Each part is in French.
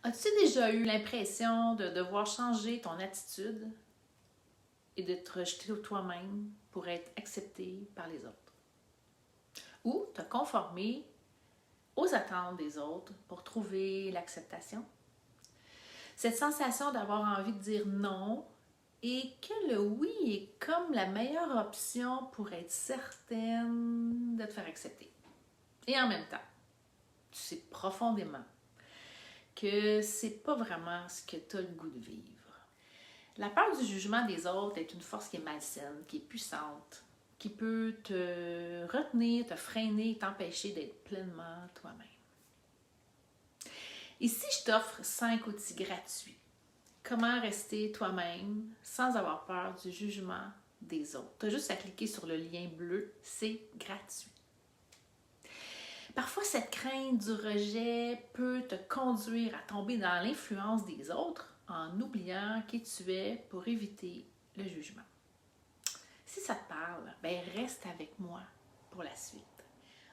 As-tu déjà eu l'impression de devoir changer ton attitude et de te rejeter toi-même pour être accepté par les autres? Ou te conformer aux attentes des autres pour trouver l'acceptation? Cette sensation d'avoir envie de dire non et que le oui est comme la meilleure option pour être certaine de te faire accepter. Et en même temps, tu sais profondément que c'est pas vraiment ce que tu as le goût de vivre. La peur du jugement des autres est une force qui est malsaine, qui est puissante, qui peut te retenir, te freiner, t'empêcher d'être pleinement toi-même. Ici, je t'offre 5 outils gratuits. Comment rester toi-même sans avoir peur du jugement des autres. Tu as juste à cliquer sur le lien bleu, c'est gratuit. Parfois, cette crainte du rejet peut te conduire à tomber dans l'influence des autres en oubliant qui tu es pour éviter le jugement. Si ça te parle, ben reste avec moi pour la suite.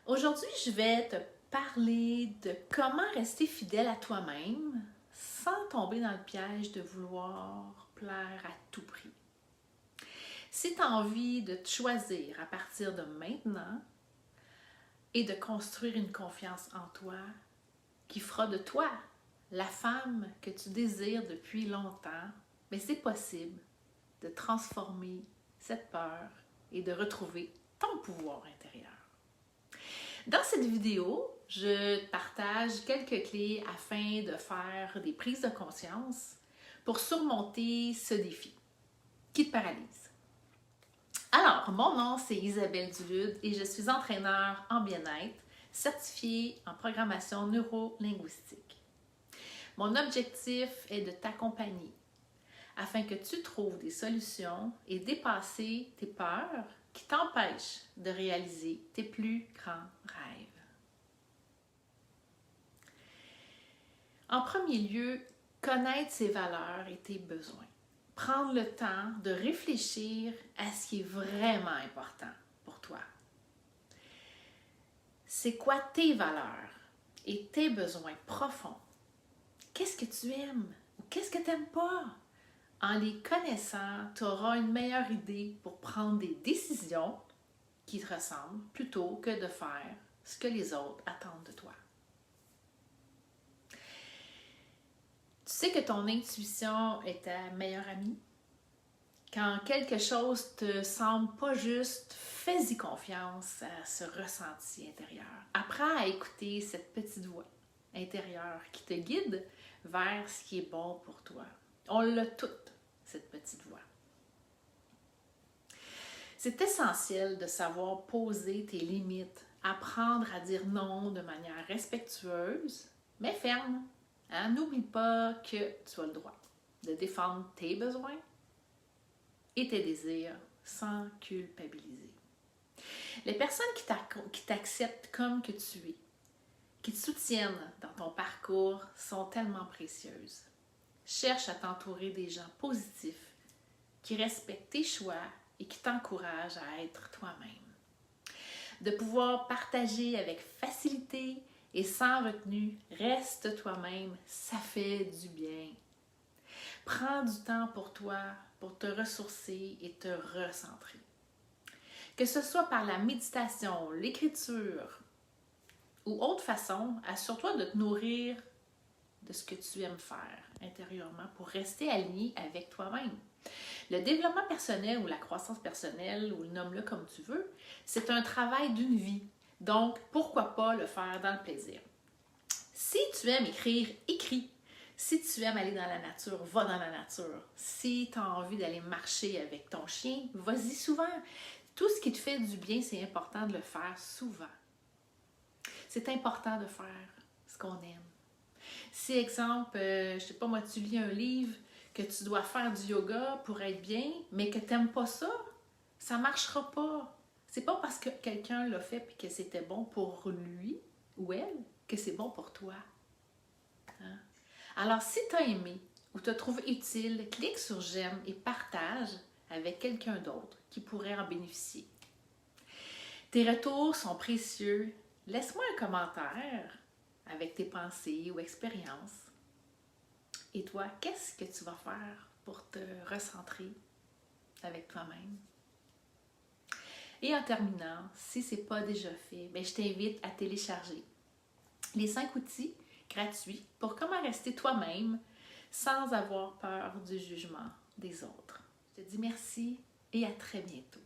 Aujourd'hui, je vais te parler de comment rester fidèle à toi-même sans tomber dans le piège de vouloir plaire à tout prix. Si tu as envie de te choisir à partir de maintenant et de construire une confiance en toi qui fera de toi la femme que tu désires depuis longtemps, mais c'est possible de transformer cette peur et de retrouver ton pouvoir intérieur. Dans cette vidéo, je partage quelques clés afin de faire des prises de conscience pour surmonter ce défi qui te paralyse. Alors, mon nom, c'est Isabelle Dulude et je suis entraîneur en bien-être, certifiée en programmation neuro-linguistique. Mon objectif est de t'accompagner afin que tu trouves des solutions et dépasser tes peurs qui t'empêchent de réaliser tes plus grands rêves. En premier lieu, connaître ses valeurs et tes besoins. Prendre le temps de réfléchir à ce qui est vraiment important pour toi. C'est quoi tes valeurs et tes besoins profonds? Qu'est-ce que tu aimes ou qu'est-ce que tu n'aimes pas? En les connaissant, tu auras une meilleure idée pour prendre des décisions qui te ressemblent plutôt que de faire ce que les autres attendent de toi. Tu sais que ton intuition est ta meilleure amie? Quand quelque chose te semble pas juste, fais-y confiance à ce ressenti intérieur. Apprends à écouter cette petite voix intérieure qui te guide vers ce qui est bon pour toi. On l'a toute, cette petite voix. C'est essentiel de savoir poser tes limites, apprendre à dire non de manière respectueuse, mais ferme. N'oublie pas que tu as le droit de défendre tes besoins et tes désirs sans culpabiliser. Les personnes qui t'acceptent comme que tu es, qui te soutiennent dans ton parcours sont tellement précieuses. Cherche à t'entourer des gens positifs qui respectent tes choix et qui t'encouragent à être toi-même. De pouvoir partager avec facilité et sans retenue, reste toi-même, ça fait du bien. Prends du temps pour toi, pour te ressourcer et te recentrer. Que ce soit par la méditation, l'écriture ou autre façon, assure-toi de te nourrir de ce que tu aimes faire intérieurement pour rester aligné avec toi-même. Le développement personnel ou la croissance personnelle, ou nomme-le comme tu veux, c'est un travail d'une vie. Donc, pourquoi pas le faire dans le plaisir? Si tu aimes écrire, écris. Si tu aimes aller dans la nature, va dans la nature. Si tu as envie d'aller marcher avec ton chien, vas-y souvent. Tout ce qui te fait du bien, c'est important de le faire souvent. C'est important de faire ce qu'on aime. Si, exemple, je sais pas moi, tu lis un livre que tu dois faire du yoga pour être bien, mais que tu n'aimes pas ça, ça ne marchera pas. C'est pas parce que quelqu'un l'a fait et que c'était bon pour lui ou elle que c'est bon pour toi. Hein? Alors, si tu as aimé ou tu as trouvé utile, clique sur j'aime et partage avec quelqu'un d'autre qui pourrait en bénéficier. Tes retours sont précieux. Laisse-moi un commentaire avec tes pensées ou expériences. Et toi, qu'est-ce que tu vas faire pour te recentrer avec toi-même? Et en terminant, si ce n'est pas déjà fait, je t'invite à télécharger les 5 outils gratuits pour comment rester toi-même sans avoir peur du jugement des autres. Je te dis merci et à très bientôt.